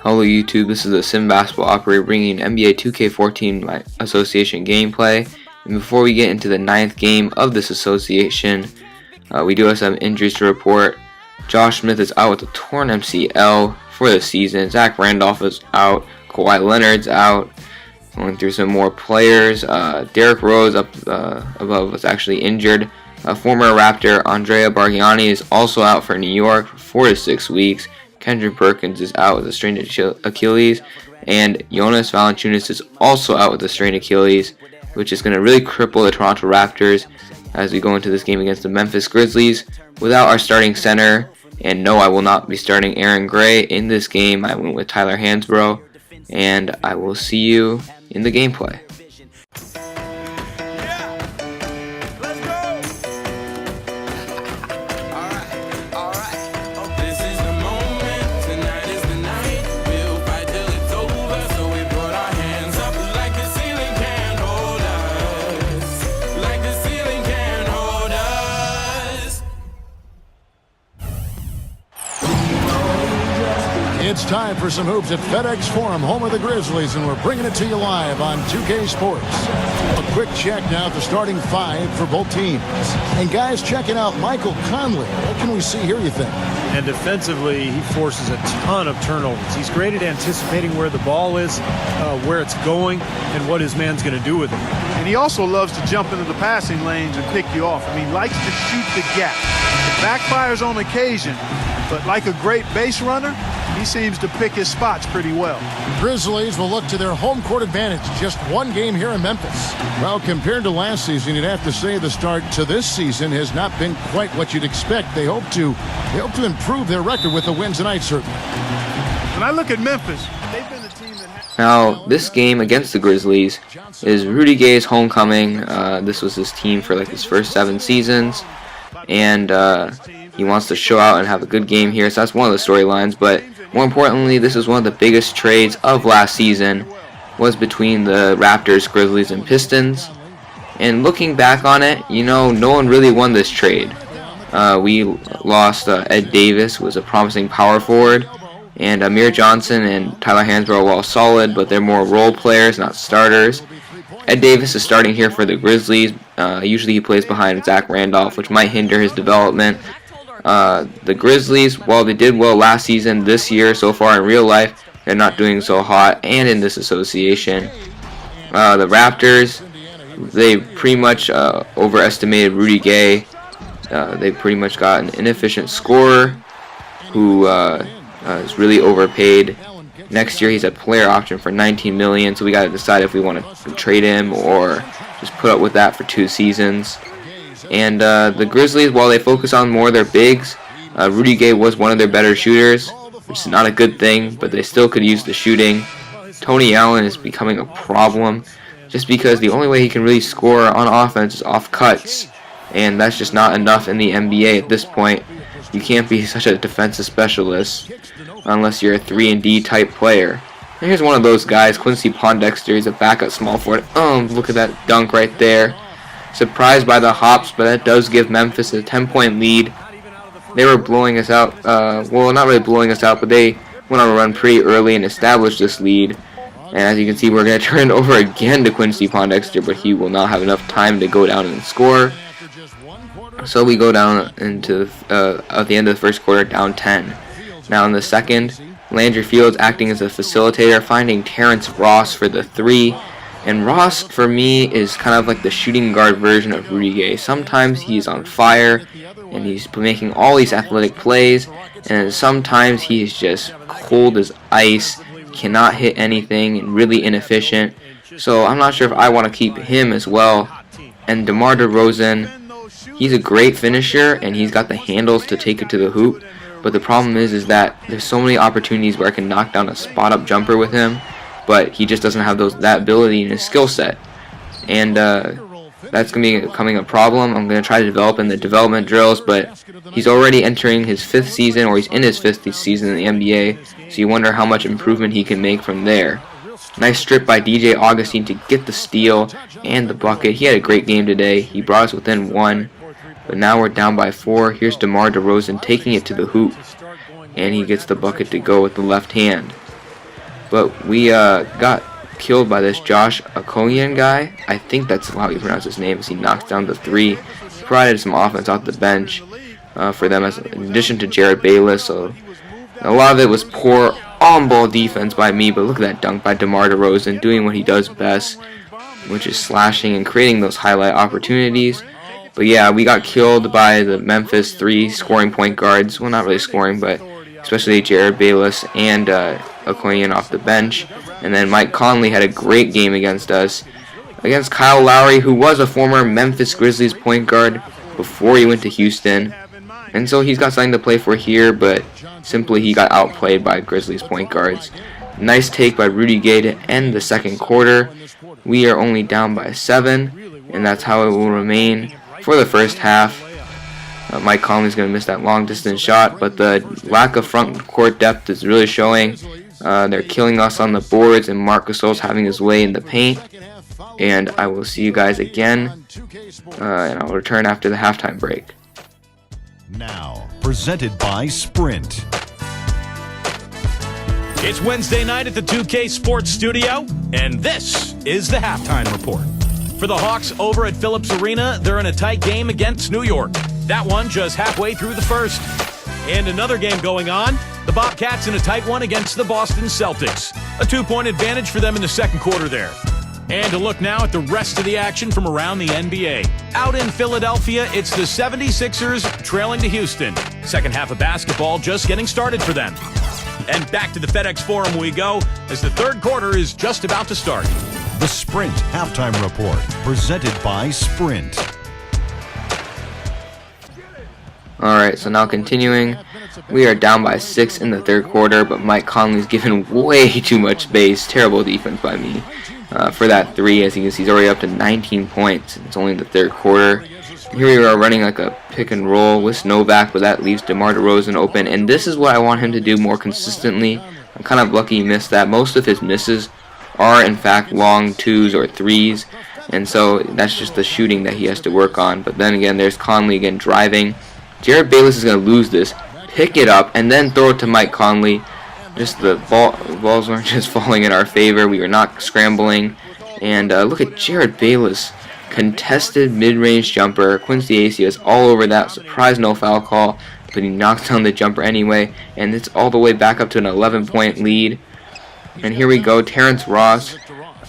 Hello YouTube, this is the Sim Basketball Operator bringing NBA 2K14 Association gameplay. And before we get into the 9th game of this association, we do have some injuries to report. Josh Smith is out with a torn MCL for the season. Zach Randolph is out. Kawhi Leonard's out. Going through some more players. Derrick Rose up above was actually injured. Former Raptor Andrea Bargnani is also out for New York for 4 to 6 weeks. Kendrick Perkins is out with a strained Achilles, and Jonas Valanciunas is also out with a strained Achilles, which is going to really cripple the Toronto Raptors as we go into this game against the Memphis Grizzlies without our starting center. And no, I will not be starting Aaron Gray in this game. I went with Tyler Hansbrough, and I will see you in the gameplay. It's time for some hoops at FedEx Forum, home of the Grizzlies, and we're bringing it to you live on 2K Sports. A quick check now at the starting five for both teams. And guys, checking out Michael Conley. What can we see here, you think? And defensively, he forces a ton of turnovers. He's great at anticipating where the ball is, where it's going, and what his man's going to do with it. And he also loves to jump into the passing lanes and pick you off. I mean, likes to shoot the gap. It backfires on occasion, but like a great base runner, he seems to pick his spots pretty well. Grizzlies will look to their home court advantage. Just one game here in Memphis. Well, compared to last season, you'd have to say the start to this season has not been quite what you'd expect. They hope to improve their record with the wins tonight, certainly. When I look at Memphis, they've been the team that has... Now, this game against the Grizzlies is Rudy Gay's homecoming. This was his team for like his first 7 seasons, and he wants to show out and have a good game here. So that's one of the storylines, but more importantly, this is one of the biggest trades of last season, was between the Raptors, Grizzlies, and Pistons. And looking back on it, you know, no one really won this trade. We lost Ed Davis, who was a promising power forward, and Amir Johnson and Tyler Hansbrough were all solid, but they're more role players, not starters. Ed Davis is starting here for the Grizzlies. Usually he plays behind Zach Randolph, which might hinder his development. The Grizzlies, while they did well last season, this year so far in real life, they're not doing so hot, and in this association. The Raptors, they pretty much overestimated Rudy Gay. They pretty much got an inefficient scorer who is really overpaid. Next year he's a player option for $19 million, so we got to decide if we want to trade him or just put up with that for 2 seasons. And the Grizzlies, while they focus on more of their bigs, Rudy Gay was one of their better shooters, which is not a good thing, but they still could use the shooting. Tony Allen is becoming a problem just because the only way he can really score on offense is off cuts, and that's just not enough in the NBA at this point. You can't be such a defensive specialist unless you're a 3-and-D type player. And here's one of those guys, Quincy Pondexter. He's a backup small forward. Look at that dunk right there. Surprised by the hops, but that does give Memphis a 10-point lead. They were blowing us out. Well, not really blowing us out, but they went on a run pretty early and established this lead. And as you can see, we're going to turn it over again to Quincy Pondexter, but he will not have enough time to go down and score. So we go down into at the end of the first quarter, down 10. Now in the second, Landry Fields acting as a facilitator, finding Terrence Ross for the 3. And Ross, for me, is kind of like the shooting guard version of Rudy Gay. Sometimes he's on fire, and he's making all these athletic plays, and sometimes he's just cold as ice, cannot hit anything, and really inefficient. So I'm not sure if I want to keep him as well. And DeMar DeRozan, he's a great finisher, and he's got the handles to take it to the hoop. But the problem is that there's so many opportunities where I can knock down a spot-up jumper with him, but he just doesn't have that ability in his skill set. And that's going to be becoming a problem. I'm going to try to develop in the development drills, but he's already entering his 5th season, or he's in his 5th season in the NBA, so you wonder how much improvement he can make from there. Nice strip by DJ Augustine to get the steal and the bucket. He had a great game today. He brought us within 1, but now we're down by 4. Here's DeMar DeRozan taking it to the hoop, and he gets the bucket to go with the left hand. but we got killed by this Josh Okoye guy. I think that's how you pronounce his name, as he knocks down the three. He provided some offense off the bench for them, as in addition to Jared Bayless. So a lot of it was poor on-ball defense by me, but look at that dunk by DeMar DeRozan, doing what he does best, which is slashing and creating those highlight opportunities. But yeah, we got killed by the Memphis 3 scoring point guards. Well, not really scoring, but especially Jared Bayless and Okoye off the bench. And then Mike Conley had a great game against us, against Kyle Lowry, who was a former Memphis Grizzlies point guard before he went to Houston. And so he's got something to play for here, but simply he got outplayed by Grizzlies point guards. Nice take by Rudy Gay to end the second quarter. We are only down by 7, and that's how it will remain for the first half. Mike Conley's going to miss that long distance shot, but the lack of front court depth is really showing. They're killing us on the boards, and Marc Gasol's having his way in the paint. And I will see you guys again, and I'll return after the halftime break. Now, presented by Sprint. It's Wednesday night at the 2K Sports Studio, and this is the halftime report. For the Hawks over at Phillips Arena, they're in a tight game against New York. That one just halfway through the first. And another game going on. The Bobcats in a tight one against the Boston Celtics. A 2-point advantage for them in the second quarter there. And a look now at the rest of the action from around the NBA. Out in Philadelphia, it's the 76ers trailing to Houston. Second half of basketball just getting started for them. And back to the FedEx Forum we go, as the third quarter is just about to start. The Sprint Halftime Report, presented by Sprint. Alright, so now continuing, we are down by 6 in the third quarter, but Mike Conley's given way too much space. Terrible defense by me for that 3, as you can see he's already up to 19 points. It's only the third quarter. Here we are running like a pick and roll with Novak, but that leaves DeMar DeRozan open, and this is what I want him to do more consistently. I'm kind of lucky he missed that. Most of his misses are in fact long 2s or 3s, and so that's just the shooting that he has to work on. But then again, there's Conley again driving. Jared Bayless is going to lose this, pick it up, and then throw it to Mike Conley. Just the balls weren't just falling in our favor. We were not scrambling. And look at Jared Bayless. Contested mid-range jumper. Quincy Acey is all over that. Surprise no foul call, but he knocks down the jumper anyway. And it's all the way back up to an 11-point lead. And here we go, Terrence Ross.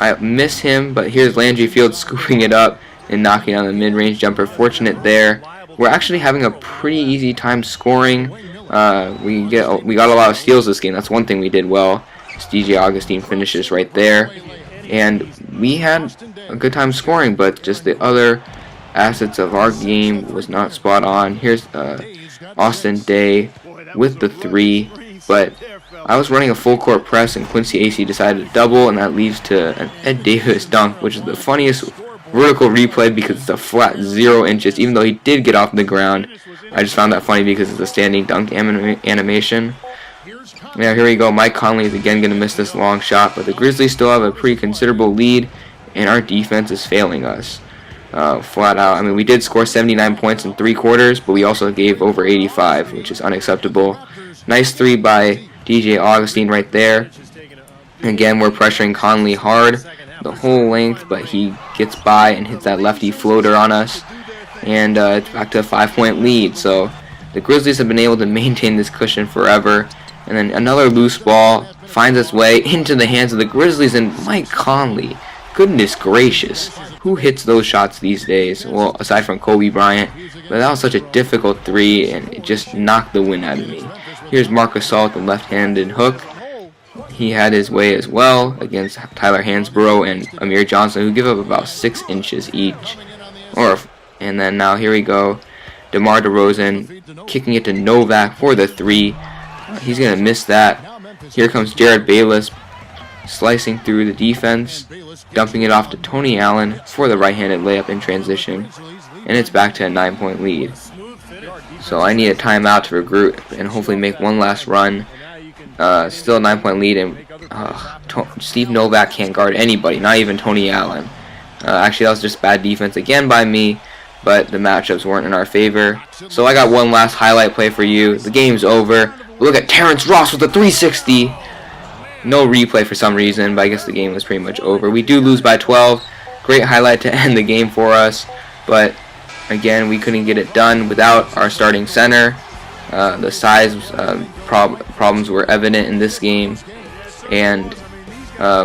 I miss him, but here's Landry Fields scooping it up and knocking down the mid-range jumper. Fortunate there. We're actually having a pretty easy time scoring. We got a lot of steals this game. That's one thing we did well. DJ Augustine finishes right there. And we had a good time scoring, but just the other assets of our game was not spot on. Here's Austin Day with the 3, but I was running a full court press and Quincy Acey decided to double, and that leads to an Ed Davis dunk, which is the funniest vertical replay because it's a flat 0 inches, even though he did get off the ground. I just found that funny because it's a standing dunk animation. Now here we go, Mike Conley is again going to miss this long shot, but the Grizzlies still have a pretty considerable lead, and our defense is failing us flat out. I mean, we did score 79 points in 3 quarters, but we also gave over 85, which is unacceptable. Nice 3 by DJ Augustine right there. Again, we're pressuring Conley hard the whole length, but he gets by and hits that lefty floater on us, and it's back to a 5-point lead. So the Grizzlies have been able to maintain this cushion forever, and then another loose ball finds its way into the hands of the Grizzlies, and Mike Conley, goodness gracious, who hits those shots these days? Well, aside from Kobe Bryant, but that was such a difficult 3, and it just knocked the wind out of me. Here's Marc Gasol with the left-handed hook. He had his way as well against Tyler Hansborough and Amir Johnson, who give up about 6 inches each. And then now here we go, DeMar DeRozan kicking it to Novak for the 3. He's going to miss that. Here comes Jared Bayless slicing through the defense, dumping it off to Tony Allen for the right-handed layup in transition. And it's back to a 9-point lead. So I need a timeout to regroup and hopefully make one last run. Still a 9-point lead, and Steve Novak can't guard anybody, not even Tony Allen. Actually, that was just bad defense again by me, but the matchups weren't in our favor. So I got one last highlight play for you. The game's over. Look at Terrence Ross with the 360. No replay for some reason, but I guess the game was pretty much over. We do lose by 12. Great highlight to end the game for us, but again, we couldn't get it done without our starting center. The size problems were evident in this game, and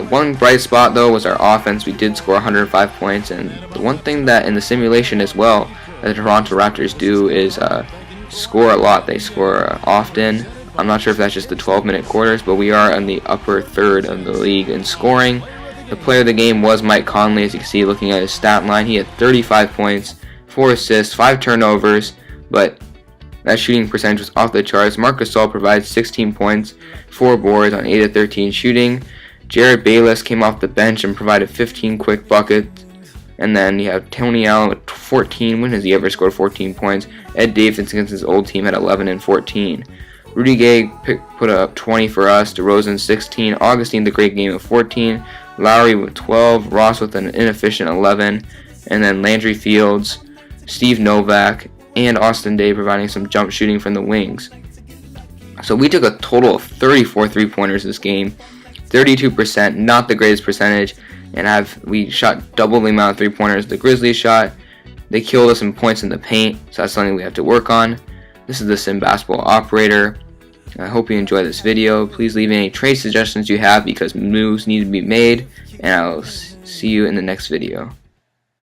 one bright spot though was our offense. We did score 105 points, and the one thing that in the simulation as well that the Toronto Raptors do is score a lot. They score often. I'm not sure if that's just the 12-minute quarters, but we are in the upper third of the league in scoring. The player of the game was Mike Conley, as you can see looking at his stat line. He had 35 points, 4 assists, 5 turnovers, but that shooting percentage was off the charts. Marc Gasol provides 16 points, 4 boards on 8 of 13 shooting. Jared Bayless came off the bench and provided 15 quick buckets. And then you have Tony Allen with 14. When has he ever scored 14 points? Ed Davis against his old team had 11 and 14. Rudy Gay put up 20 for us. DeRozan 16. Augustine the great game of 14. Lowry with 12. Ross with an inefficient 11. And then Landry Fields, Steve Novak, and Austin Day providing some jump shooting from the wings. So we took a total of 34 three-pointers this game. 32%, not the greatest percentage, and we shot double the amount of three-pointers the Grizzlies shot. They killed us in points in the paint, so that's something we have to work on. This is the Sim Basketball Operator. I hope you enjoyed this video. Please leave any trade suggestions you have because moves need to be made, and I'll see you in the next video.